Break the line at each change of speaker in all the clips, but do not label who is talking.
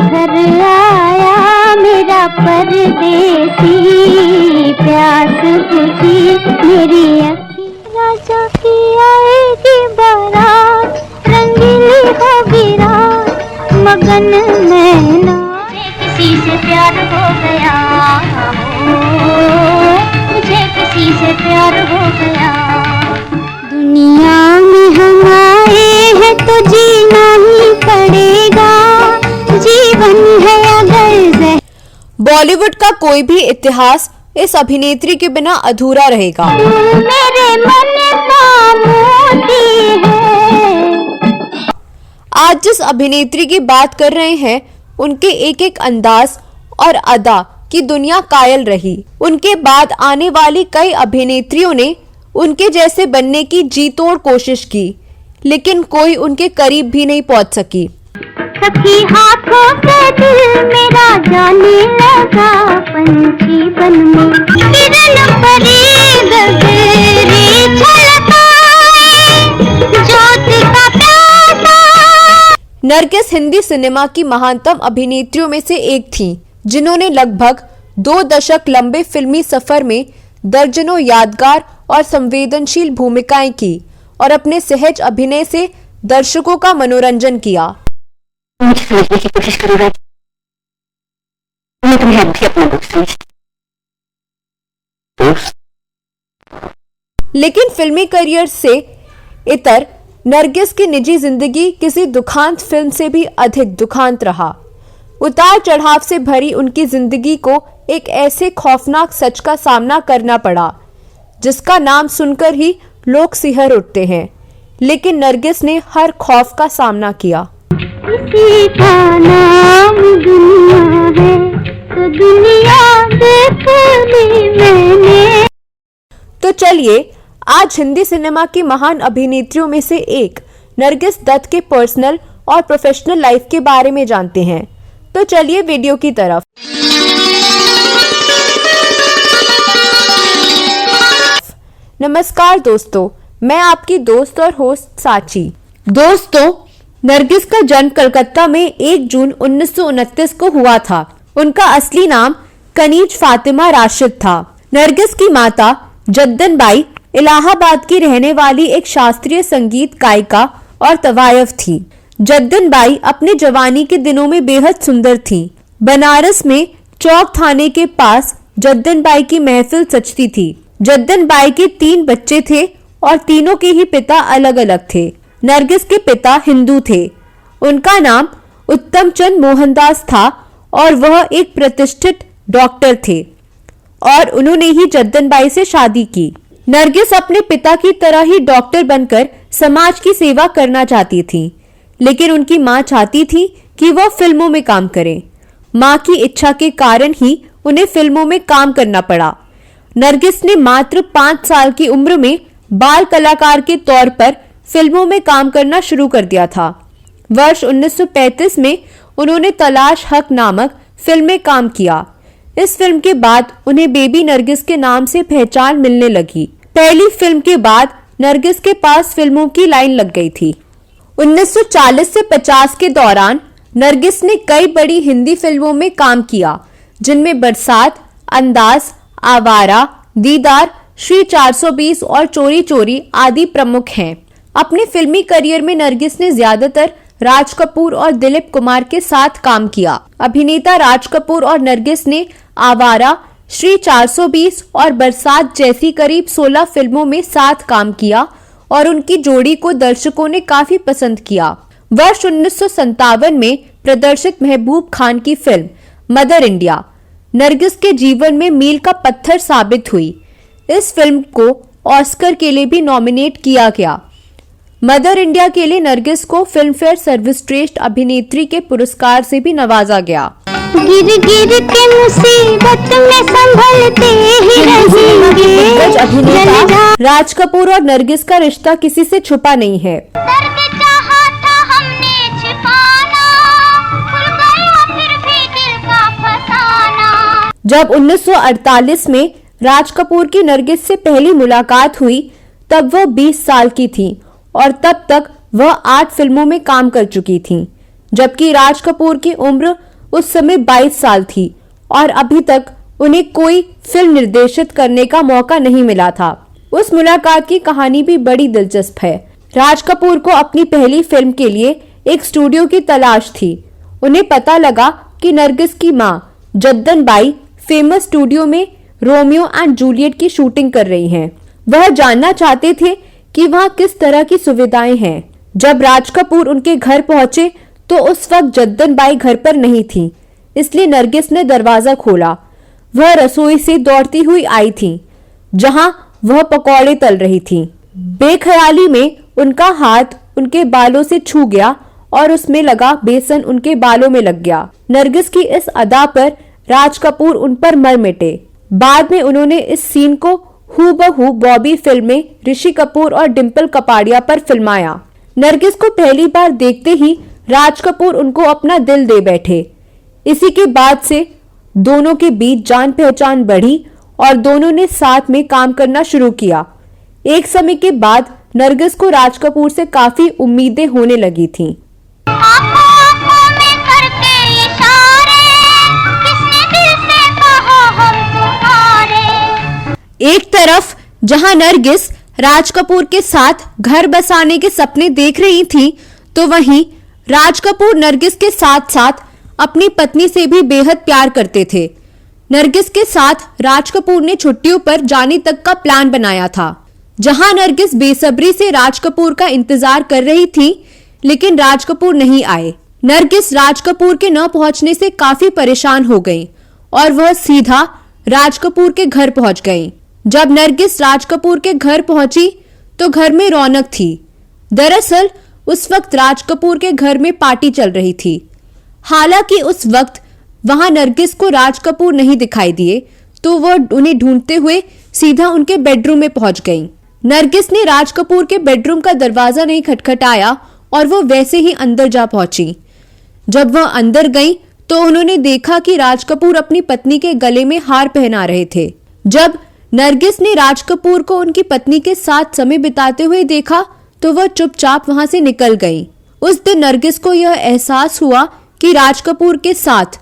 घर आया मेरा परदेसी, प्यास बुझी मेरी अखी। राजा की आएगी बारात, रंगीली होगी रात, मगन मैना। किसी से प्यार हो गया हो, मुझे किसी से प्यार हो गया। दुनिया में हम आए हैं तो जीना ही पड़ेगा, जीवन है अगर।
बॉलीवुड का कोई भी इतिहास इस अभिनेत्री के बिना अधूरा रहेगा।
मेरे मन का मोती है।
आज जिस अभिनेत्री की बात कर रहे हैं, उनके एक एक अंदाज और अदा की दुनिया कायल रही। उनके बाद आने वाली कई अभिनेत्रियों ने उनके जैसे बनने की जी तोड़ कोशिश की, लेकिन कोई उनके करीब भी नहीं पहुंच सकी।
सखी हाथों से दिल मेरा जाने लगा, पंछी बन में किरण परी गगरी छलकाए, ज्योत का प्यासा।
नरगिस हिंदी सिनेमा की महानतम अभिनेत्रियों में से एक थीं, जिन्होंने लगभग 2 दशक लंबे फिल्मी सफर में दर्जनों यादगार और संवेदनशील भूमिकाएं की और अपने सहज अभिनय से दर्शकों का मनोरंजन किया।
मुझे समझने की कोशिश करूंगा, मैं तुम्हें अब भी अपना दोस्त समझती।
लेकिन फिल्मी करियर से इतर नरगिस की निजी जिंदगी किसी दुखांत फिल्म से भी अधिक दुखांत रहा। उतार चढ़ाव से भरी उनकी जिंदगी को एक ऐसे खौफनाक सच का सामना करना पड़ा, जिसका नाम सुनकर ही लोग सिहर उठते हैं। लेकिन नरगिस ने हर खौफ का सामना किया।
किसी का नाम दुनिया है तो दुनिया देख ली मैंने।
तो चलिए आज हिंदी सिनेमा की महान अभिनेत्रियों में से एक नरगिस दत्त के पर्सनल और प्रोफेशनल लाइफ के बारे में जानते हैं। तो चलिए वीडियो की तरफ। नमस्कार दोस्तों, मैं आपकी दोस्त और होस्ट साची। दोस्तों, नरगिस का जन्म कलकत्ता में 1 जून 1929 को हुआ था। उनका असली नाम कनीज फातिमा राशिद था। नरगिस की माता जद्दन बाई इलाहाबाद की रहने वाली एक शास्त्रीय संगीत गायिका और तवायफ थी। जद्दन बाई अपने जवानी के दिनों में बेहद सुंदर थी। बनारस में चौक थाने के पास जद्दन बाई की महफिल सजती थी। जद्दन बाई के 3 बच्चे थे और तीनों के ही पिता अलग अलग थे। नरगिस के पिता हिंदू थे। उनका नाम उत्तम चंद मोहनदास था और वह एक प्रतिष्ठित डॉक्टर थे और उन्होंने ही जद्दन बाई से शादी की। नरगिस अपने पिता की तरह ही डॉक्टर बनकर समाज की सेवा करना चाहती थी, लेकिन उनकी मां चाहती थी कि वह फिल्मों में काम करें। मां की इच्छा के कारण ही उन्हें फिल्मों में काम करना पड़ा। नरगिस ने मात्र 5 साल की उम्र में बाल कलाकार के तौर पर फिल्मों में काम करना शुरू कर दिया था। वर्ष 1935 में उन्होंने तलाश हक नामक फिल्म में काम किया। इस फिल्म के बाद उन्हें बेबी नरगिस के नाम से पहचान मिलने लगी। पहली फिल्म के बाद नरगिस के पास फिल्मों की लाइन लग गई थी। 1940 से 50 के दौरान नरगिस ने कई बड़ी हिंदी फिल्मों में काम किया, जिनमें बरसात, अंदाज, आवारा, दीदार, श्री 420 और चोरी चोरी आदि प्रमुख हैं। अपने फिल्मी करियर में नरगिस ने ज्यादातर राज कपूर और दिलीप कुमार के साथ काम किया। अभिनेता राज कपूर और नरगिस ने आवारा, श्री 420 और बरसात जैसी करीब 16 फिल्मों में साथ काम किया और उनकी जोड़ी को दर्शकों ने काफी पसंद किया। वर्ष 1957 में प्रदर्शित महबूब खान की फिल्म मदर इंडिया नरगिस के जीवन में मील का पत्थर साबित हुई। इस फिल्म को ऑस्कर के लिए भी नॉमिनेट किया गया। मदर इंडिया के लिए नरगिस को फिल्म फेयर सर्वश्रेष्ठ अभिनेत्री के पुरस्कार से भी नवाजा गया।
गिर गिर के मुसीबत में संभलते ही रहेंगे।
अभिनेता राज कपूर और नरगिस का रिश्ता किसी से छुपा नहीं है।
दर्द चाहा था हमने छिपाना, खुल गया फिर भी दिल का फसाना।
जब 1948 में राज कपूर की नरगिस से पहली मुलाकात हुई, तब वह 20 साल की थी और तब तक वह 8 फिल्मों में काम कर चुकी थीं, जबकि राज कपूर की उम्र उस समय 22 साल थी और अभी तक उन्हें कोई फिल्म निर्देशित करने का मौका नहीं मिला था। उस मुलाकात की कहानी भी बड़ी दिलचस्प है। राज कपूर को अपनी पहली फिल्म के लिए एक स्टूडियो की तलाश थी। उन्हें पता लगा कि नरगिस की मां जद्दन बाई फेमस स्टूडियो में रोमियो एंड जूलियट की शूटिंग कर रही हैं। वह जानना चाहते थे कि वहां किस तरह की सुविधाएं हैं। जब राज कपूर उनके घर पहुंचे तो उस वक्त जद्दन बाई घर पर नहीं थी, इसलिए नरगिस ने दरवाजा खोला। वह रसोई से दौड़ती हुई आई थी, जहां वह पकौड़े तल रही थी। बेख्याली में उनका हाथ उनके बालों से छू गया और उसमें लगा बेसन उनके बालों में लग गया। नरगिस की इस अदा पर राज कपूर उन पर मर मिटे। बाद में उन्होंने इस सीन को हूबहू बॉबी फिल्म में ऋषि कपूर और डिम्पल कपाड़िया पर फिल्माया। नरगिस को पहली बार देखते ही राज कपूर उनको अपना दिल दे बैठे। इसी के बाद से दोनों के बीच जान पहचान बढ़ी और दोनों ने साथ में काम करना शुरू किया। एक समय के बाद नरगिस को राज कपूर से काफी उम्मीदें होने लगी थीं।
आँखों में करके इशारे, किसने दिल से कहा हम तुम्हारे।
एक तरफ जहां नरगिस राज कपूर के साथ घर बसाने के सपने देख रही थी, तो वहीं राज कपूर नरगिस के साथ साथ अपनी पत्नी से भी बेहद प्यार करते थे। नरगिस के साथ राज कपूर ने छुट्टियों पर जाने तक का प्लान बनाया था। जहां नरगिस बेसब्री से राज कपूर का इंतजार कर रही थी, लेकिन राज कपूर नहीं आए। नरगिस राज कपूर के न पहुंचने से काफी परेशान हो गई और वह सीधा राज कपूर के घर पहुंच गई। जब नरगिस राज कपूर के घर पहुंची तो घर में रौनक थी। दरअसल उस वक्त राज कपूर के घर में पार्टी चल रही थी। हालांकि उस वक्त वहां नरगिस को राज कपूर नहीं दिखाई दिए, तो वह उन्हें ढूंढते हुए सीधा उनके बेडरूम में पहुंच गई। नरगिस ने राज कपूर के बेडरूम का दरवाजा नहीं खटखटाया और वो वैसे ही अंदर जा पहुंची। जब वह अंदर गई तो उन्होंने देखा कि राज कपूर अपनी पत्नी के गले में हार पहना रहे थे। जब नरगिस ने राज कपूर को उनकी पत्नी के साथ समय बिताते हुए देखा तो वह चुपचाप वहां से निकल गई। उस दिन नरगिस को यह एहसास हुआ कि राज कपूर के साथ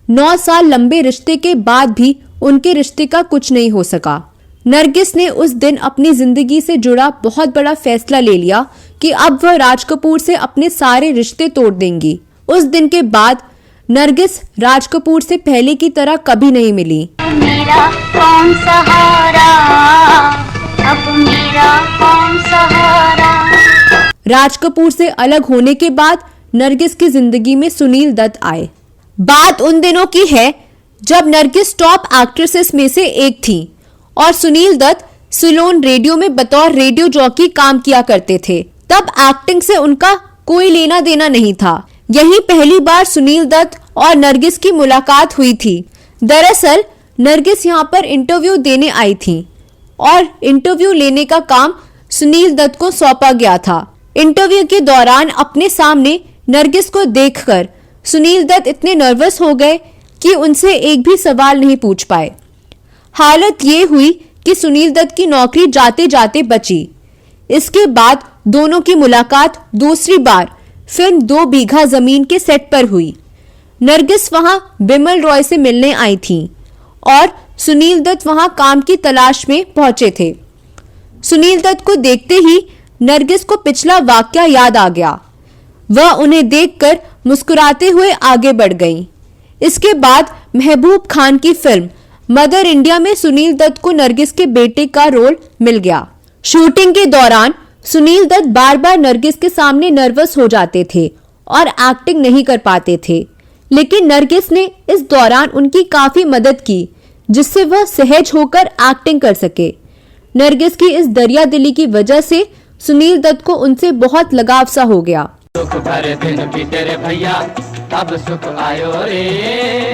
9 साल लंबे रिश्ते के बाद भी उनके रिश्ते का कुछ नहीं हो सका। नरगिस ने उस दिन अपनी जिंदगी से जुड़ा बहुत बड़ा फैसला ले लिया कि अब वह राज कपूर से अपने सारे रिश्ते तोड़ देंगी। उस दिन के बाद नरगिस राज कपूर से पहले की तरह कभी नहीं मिली।
मेरा कौन सहारा, अब मेरा कौन सहारा।
राज कपूर से अलग होने के बाद नरगिस की जिंदगी में सुनील दत्त आए। बात उन दिनों की है जब नरगिस टॉप एक्ट्रेसेस में से एक थी और सुनील दत्त सिलोन रेडियो में बतौर रेडियो जॉकी काम किया करते थे। तब एक्टिंग से उनका कोई लेना देना नहीं था। यही पहली बार सुनील दत्त और नरगिस की मुलाकात हुई थी। दरअसल नरगिस यहाँ पर इंटरव्यू देने आई थी और इंटरव्यू लेने का काम सुनील दत्त को सौंपा गया था। इंटरव्यू के दौरान अपने सामने नरगिस को देखकर सुनील दत्त इतने नर्वस हो गए कि उनसे एक भी सवाल नहीं पूछ पाए। हालत ये हुई कि सुनील दत्त की नौकरी जाते जाते बची। इसके बाद दोनों की मुलाकात दूसरी बार फिल्म 2 बीघा जमीन के सेट पर हुई। नरगिस वहां बिमल रॉय से मिलने आई थी और सुनील दत्त वहां काम की तलाश में पहुंचे थे। सुनील दत्त को देखते ही नरगिस को पिछला वाकया याद आ गया। वह उन्हें देखकर मुस्कुराते हुए आगे बढ़ गई। इसके बाद महबूब खान की फिल्म मदर इंडिया में सुनील दत्त को नरगिस के बेटे का रोल मिल गया। शूटिंग के दौरान सुनील दत्त बार बार नरगिस के सामने नर्वस हो जाते थे और एक्टिंग नहीं कर पाते थे, लेकिन नरगिस ने इस दौरान उनकी काफी मदद की, जिससे वह सहज होकर एक्टिंग कर सके। नरगिस की इस दरिया दिली की वजह से सुनील दत्त को उनसे बहुत लगाव सा हो गया।
सुख भरे दिन बीते रे भैया, अब सुख आयो रे,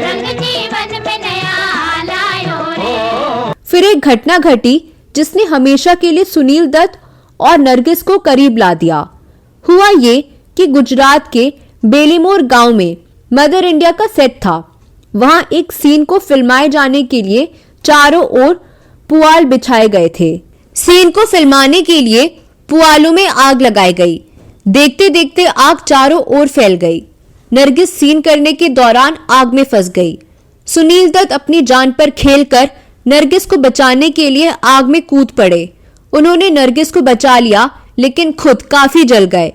रंग जीवन में नया लायो रे।
फिर एक घटना घटी जिसने हमेशा के लिए सुनील दत्त और नरगिस को करीब ला दिया। हुआ ये कि गुजरात के बेलीमोर गांव में मदर इंडिया का सेट था। वहां एक सीन को फिल्माए जाने के लिए चारों ओर पुआल बिछाए गए थे। सीन को फिल्माने के लिए पुआलों में आग लगाई गई। देखते देखते आग चारों ओर फैल गई। नरगिस सीन करने के दौरान आग में फंस गई। सुनील दत्त अपनी जान पर खेलकर नरगिस को बचाने के लिए आग में कूद पड़े। उन्होंने नरगिस को बचा लिया, लेकिन खुद काफी जल गए।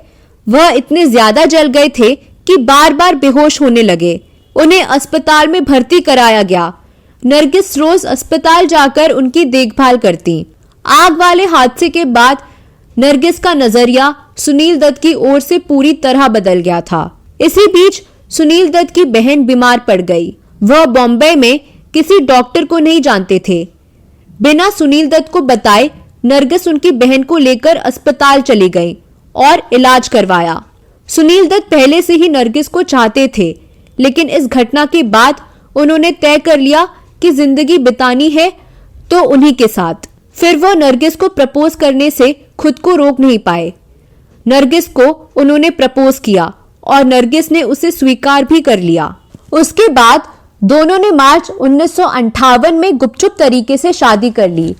वह इतने ज्यादा जल गए थे कि बार बार बेहोश होने लगे। उन्हें अस्पताल में भर्ती कराया गया। नरगिस रोज अस्पताल जाकर उनकी देखभाल करती। आग वाले हादसे के बाद नरगिस का नजरिया सुनील दत्त की ओर से पूरी तरह बदल गया था। इसी बीच सुनील दत्त की बहन बीमार पड़ गई। वह बॉम्बे में किसी डॉक्टर को नहीं जानते थे। बिना सुनील दत्त को बताए नरगिस उनकी बहन को लेकर अस्पताल चली गई और इलाज करवाया। सुनील दत्त पहले से ही नरगिस को चाहते थे, लेकिन इस घटना के बाद उन्होंने तय कर लिया कि जिंदगी बितानी है तो उन्हीं के साथ। फिर वो नरगिस को प्रपोज करने से खुद को रोक नहीं पाए। नरगिस को उन्होंने प्रपोज किया और नरगिस ने उसे स्वीकार भी कर लिया। उसके बाद दोनों ने मार्च 1958 में गुपचुप तरीके से शादी कर ली।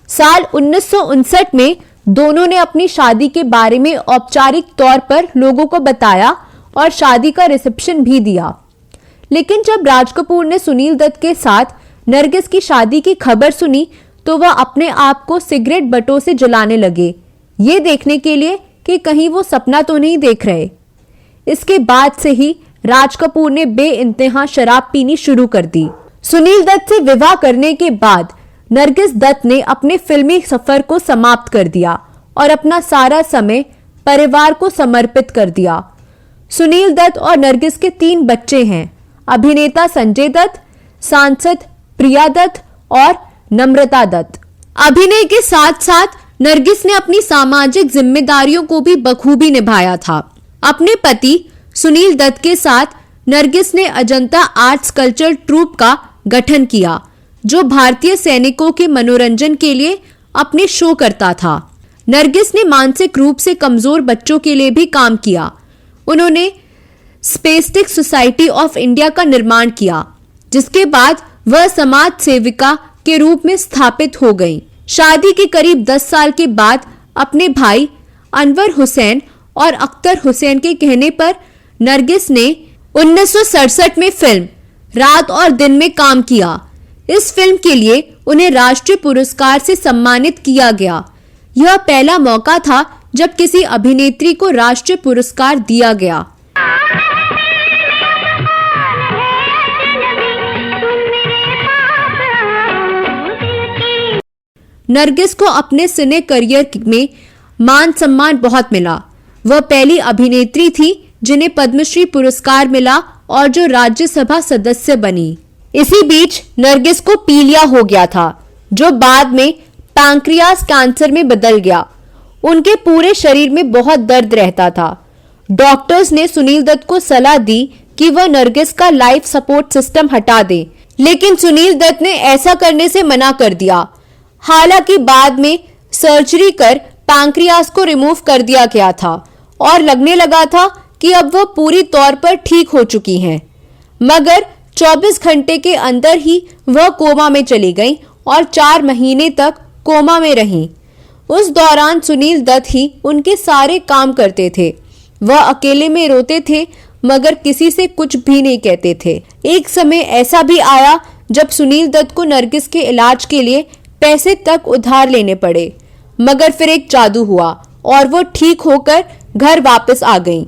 साल 1959 में दोनों ने अपनी शादी के बारे में औपचारिक तौर पर लोगों को बताया और शादी का रिसेप्शन भी दिया। लेकिन जब राज कपूर ने सुनील दत्त के साथ नरगिस की शादी की खबर सुनी तो वह अपने आप को सिगरेट बटों से जलाने लगे, ये देखने के लिए कि कहीं वो सपना तो नहीं देख रहे। इसके बाद से ही राज कपूर ने बेइंतहा शराब पीनी शुरू कर दी। सुनील दत्त से विवाह करने के बाद नरगिस दत्त ने अपने फिल्मी सफर को समाप्त कर दिया और अपना सारा समय परिवार को समर्पित कर दिया। सुनील दत्त और नरगिस के 3 बच्चे हैं, अभिनेता संजय दत्त, सांसद प्रिया दत्त और नम्रता दत्त। अभिनय के साथ साथ नरगिस ने अपनी सामाजिक जिम्मेदारियों को भी बखूबी निभाया था। अपने पति सुनील दत्त के साथ नरगिस ने अजंता आर्ट्स कल्चर ट्रूप का गठन किया, जो भारतीय सैनिकों के मनोरंजन के लिए अपने शो करता था। नरगिस ने मानसिक रूप से कमजोर बच्चों के लिए भी काम किया। उन्होंने स्पेस्टिक सोसाइटी ऑफ इंडिया का निर्माण किया, जिसके बाद वह समाज सेविका के रूप में स्थापित हो गईं। शादी के करीब 10 साल के बाद अपने भाई अनवर हुसैन और अख्तर हुसैन के कहने पर नरगिस ने 1967 में फिल्म रात और दिन में काम किया। इस फिल्म के लिए उन्हें राष्ट्रीय पुरस्कार से सम्मानित किया गया। यह पहला मौका था जब किसी अभिनेत्री को राष्ट्रीय पुरस्कार दिया गया। नरगिस को अपने सिने करियर में मान सम्मान बहुत मिला। वह पहली अभिनेत्री थी जिन्हें पद्मश्री पुरस्कार मिला और जो राज्यसभा सदस्य बनी। इसी बीच नरगिस को पीलिया हो गया था, जो बाद में पैंक्रियास कैंसर में बदल गया। उनके पूरे शरीर में बहुत दर्द रहता था। डॉक्टर्स ने सुनील दत्त को सलाह दी कि वह नरगिस का लाइफ सपोर्ट सिस्टम हटा दे, लेकिन सुनील दत्त ने ऐसा करने से मना कर दिया। हालांकि बाद में सर्जरी कर पैंक्रियास को रिमूव कर दिया गया था और लगने लगा था कि अब वह पूरी तौर पर ठीक हो चुकी हैं। मगर 24 घंटे के अंदर ही वह कोमा में चली गईं और 4 महीने तक कोमा में रहीं। उस दौरान सुनील दत्त ही उनके सारे काम करते थे। वह अकेले में रोते थे, मगर किसी से कुछ भी नहीं कहते थे। एक समय ऐसा भी आया जब सुनील दत्त को नरगिस के इलाज के लिए पैसे तक उधार लेने पड़े, मगर फिर एक जादू हुआ और वो ठीक होकर घर वापस आ गईं।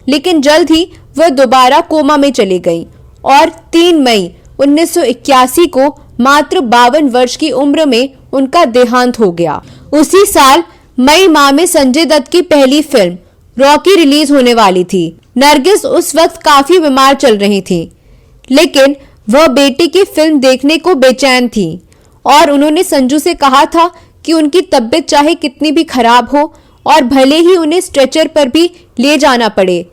लेकिन जल्द ही वह दोबारा कोमा में चली गईं और 3 मई 1981 को मात्र 52 वर्ष की उम्र में उनका देहांत हो गया। उसी साल मई माह में संजय दत्त की पहली फिल्म रॉकी रिलीज होने वाली थी। नरगिस उस वक्त काफी बीमार चल रही थी, लेकिन वह बेटी की फिल्म देखने को बेचैन थी और उन्होंने संजू से कहा था कि उनकी तबीयत चाहे कितनी भी खराब हो और भले ही उन्हें स्ट्रेचर पर भी ले जाना पड़े,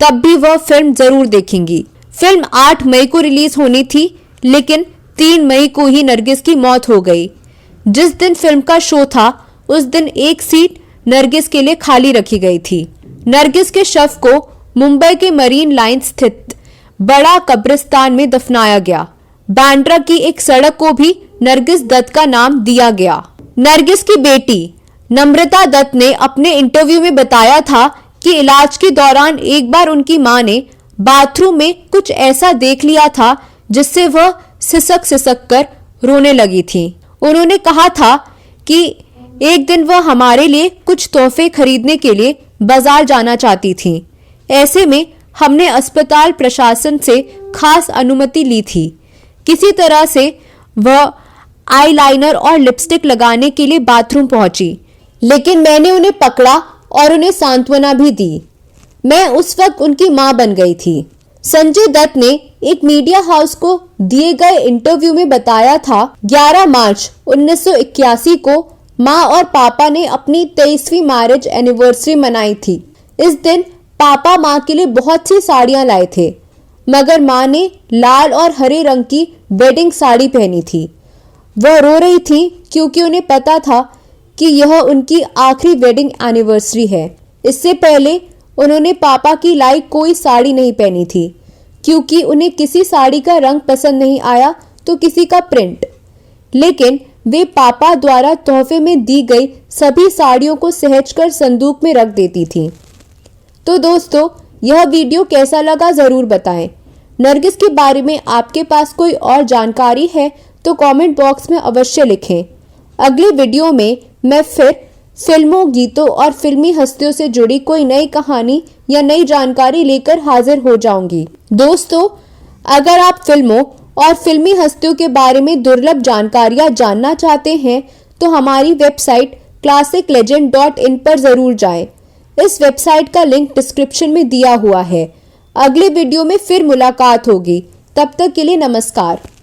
तब भी वह फिल्म जरूर देखेंगी। फिल्म 8 मई को रिलीज होनी थी, लेकिन 3 मई को ही नरगिस की मौत हो गई। जिस दिन फिल्म का शो था, उस दिन एक सीट नरगिस के लिए खाली रखी गई थी। नरगिस के शव को मुंबई के मरीन लाइन स्थित बड़ा कब्रिस्तान में दफनाया गया। बांद्रा की एक सड़क को भी नरगिस दत्त का नाम दिया गया। नरगिस की बेटी नम्रता दत्त ने अपने इंटरव्यू में बताया था कि इलाज के दौरान एक बार उनकी मां ने बाथरूम में कुछ ऐसा देख लिया था जिससे वह सिसक सिसक कर रोने लगी थी। उन्होंने कहा था कि एक दिन वह हमारे लिए कुछ तोहफे खरीदने के लिए बाजार जाना चाहती थी। ऐसे में हमने अस्पताल प्रशासन से खास अनुमति ली थी। किसी तरह से वह आईलाइनर और लिपस्टिक लगाने के लिए बाथरूम पहुंची, लेकिन मैंने उन्हें पकड़ा और उन्हें सांत्वना भी दी। मैं उस वक्त उनकी मां बन गई थी। संजय दत्त ने एक मीडिया हाउस को दिए गए इंटरव्यू में बताया था 11 मार्च 1981 को मां और पापा ने अपनी 23वीं मैरिज एनिवर्सरी मनाई थी। इस दिन पापा मां के लिए बहुत सी साड़ियां लाए थे, मगर मां ने लाल और हरे रंग की वेडिंग साड़ी पहनी थी। वह रो रही थी क्योंकि उन्हें पता था कि यह उनकी आखिरी वेडिंग एनिवर्सरी है। इससे पहले उन्होंने पापा की लाई कोई साड़ी नहीं पहनी थी, क्योंकि उन्हें किसी साड़ी का रंग पसंद नहीं आया तो किसी का प्रिंट। लेकिन वे पापा द्वारा तोहफे में दी गई सभी साड़ियों को सहजकर संदूक में रख देती थी। तो दोस्तों, यह वीडियो कैसा लगा जरूर बताएं। नरगिस के बारे में आपके पास कोई और जानकारी है तो कमेंट बॉक्स में अवश्य लिखें। अगली वीडियो में मैं फिर फिल्मों, गीतों और फिल्मी हस्तियों से जुड़ी कोई नई कहानी या नई जानकारी लेकर हाजिर हो जाऊंगी। दोस्तों, अगर आप फिल्मों और फिल्मी हस्तियों के बारे में दुर्लभ जानकारियां जानना चाहते हैं तो हमारी वेबसाइट classiclegend.in पर जरूर जाएं। इस वेबसाइट का लिंक डिस्क्रिप्शन में दिया हुआ है। अगले वीडियो में फिर मुलाकात होगी। तब तक के लिए नमस्कार।